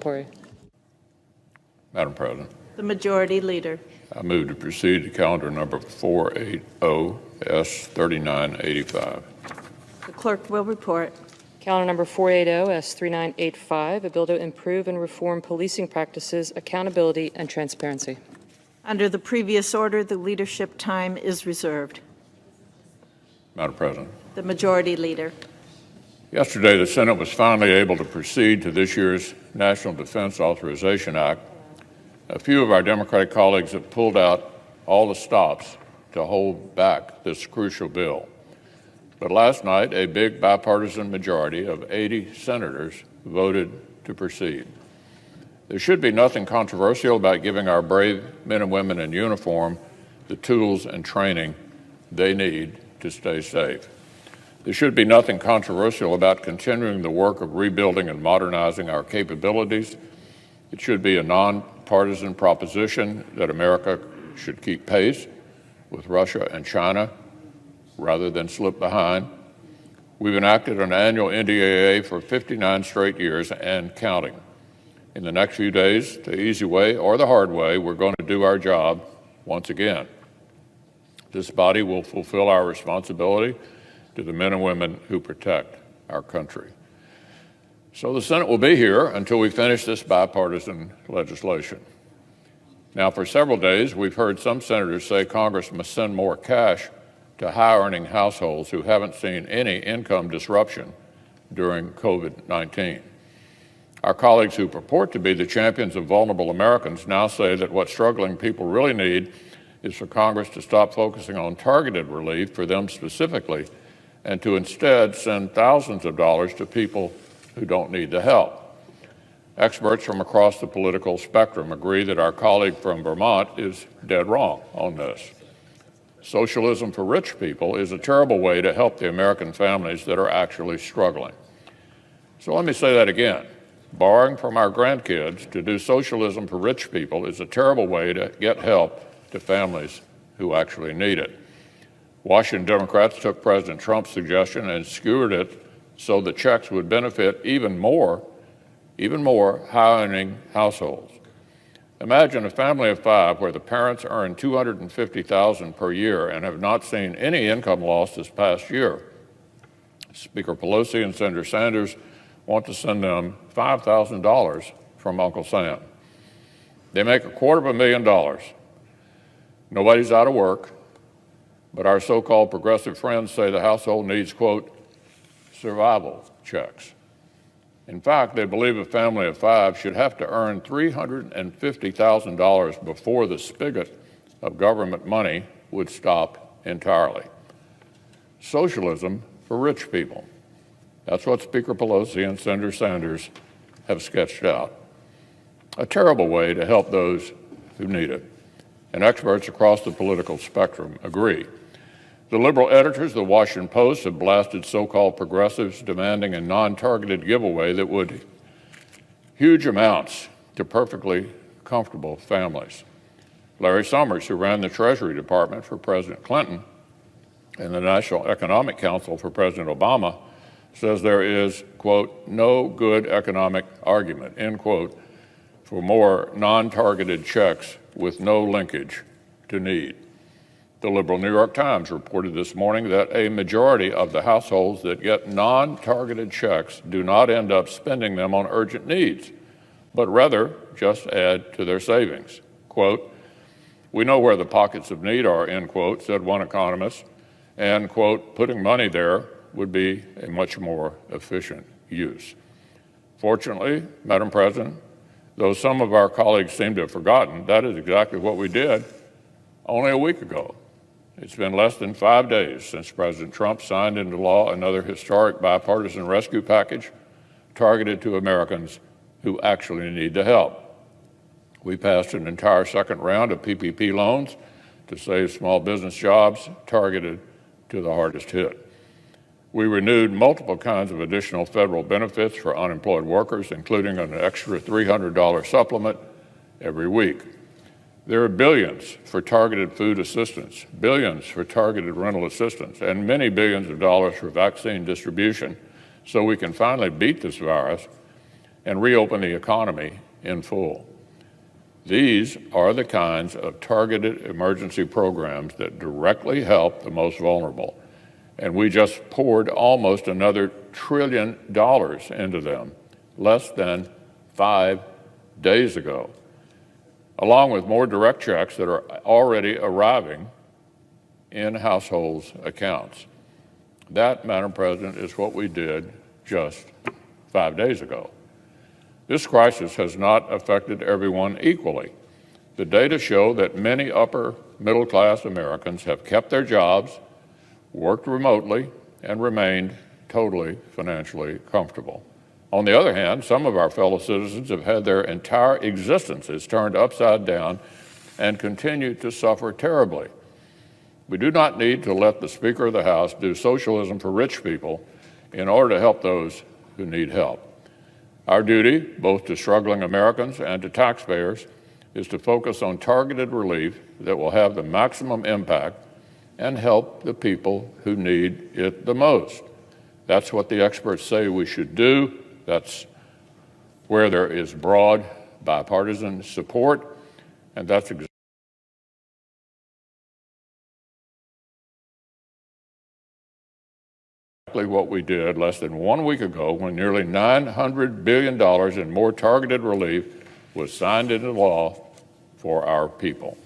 interrogatory. Madam President. The Majority Leader. I move to proceed to calendar number 480S3985. The Clerk will report. Calendar number 480S3985, a bill to improve and reform policing practices, accountability, and transparency. Under the previous order, the leadership time is reserved. Madam President. The Majority Leader. Yesterday, the Senate was finally able to proceed to this year's National Defense Authorization Act. A few of our Democratic colleagues have pulled out all the stops to hold back this crucial bill. But last night, a big bipartisan majority of 80 senators voted to proceed. There should be nothing controversial about giving our brave men and women in uniform the tools and training they need to stay safe. There should be nothing controversial about continuing the work of rebuilding and modernizing our capabilities. It should be a nonpartisan proposition that America should keep pace with Russia and China rather than slip behind. We've enacted an annual NDAA for 59 straight years and counting. In the next few days, the easy way or the hard way, we're going to do our job once again. This body will fulfill our responsibility to the men and women who protect our country. So the Senate will be here until we finish this bipartisan legislation. Now, for several days, we've heard some senators say Congress must send more cash to high-earning households who haven't seen any income disruption during COVID-19. Our colleagues who purport to be the champions of vulnerable Americans now say that what struggling people really need is for Congress to stop focusing on targeted relief for them specifically and to instead send thousands of dollars to people who don't need the help. Experts from across the political spectrum agree that our colleague from Vermont is dead wrong on this. Socialism for rich people is a terrible way to help the American families that are actually struggling. So let me say that again. Borrowing from our grandkids to do socialism for rich people is a terrible way to get help to families who actually need it. Washington Democrats took President Trump's suggestion and skewered it so the checks would benefit even more high-earning households. Imagine a family of 5 where the parents earn $250,000 per year and have not seen any income loss this past year. Speaker Pelosi and Senator Sanders want to send them $5,000 from Uncle Sam. They make $250,000. Nobody's out of work, but our so-called progressive friends say the household needs, quote, survival checks. In fact, they believe a family of 5 should have to earn $350,000 before the spigot of government money would stop entirely. Socialism for rich people. That's what Speaker Pelosi and Senator Sanders have sketched out. A terrible way to help those who need it. And experts across the political spectrum agree. The liberal editors of the Washington Post have blasted so-called progressives demanding a non-targeted giveaway that would huge amounts to perfectly comfortable families. Larry Summers, who ran the Treasury Department for President Clinton and the National Economic Council for President Obama, says there is, quote, no good economic argument, end quote, for more non-targeted checks with no linkage to need. The liberal New York Times reported this morning that a majority of the households that get non-targeted checks do not end up spending them on urgent needs, but rather just add to their savings. Quote, we know where the pockets of need are, end quote, said one economist, and, quote, putting money there would be a much more efficient use. Fortunately, Madam President, though some of our colleagues seem to have forgotten, that is exactly what we did only a week ago. It's been less than 5 days since President Trump signed into law another historic bipartisan rescue package targeted to Americans who actually need the help. We passed an entire second round of PPP loans to save small business jobs targeted to the hardest hit. We renewed multiple kinds of additional federal benefits for unemployed workers, including an extra $300 supplement every week. There are billions for targeted food assistance, billions for targeted rental assistance, and many billions of dollars for vaccine distribution so we can finally beat this virus and reopen the economy in full. These are the kinds of targeted emergency programs that directly help the most vulnerable. And we just poured almost another $1 trillion into them less than 5 days ago, along with more direct checks that are already arriving in households' accounts. That, Madam President, is what we did just 5 days ago. This crisis has not affected everyone equally. The data show that many upper middle-class Americans have kept their jobs, worked remotely, and remained totally financially comfortable. On the other hand, some of our fellow citizens have had their entire existences turned upside down and continue to suffer terribly. We do not need to let the Speaker of the House do socialism for rich people in order to help those who need help. Our duty, both to struggling Americans and to taxpayers, is to focus on targeted relief that will have the maximum impact and help the people who need it the most. That's what the experts say we should do. That's where there is broad bipartisan support, and that's exactly what we did less than 1 week ago when nearly $900 billion in more targeted relief was signed into law for our people.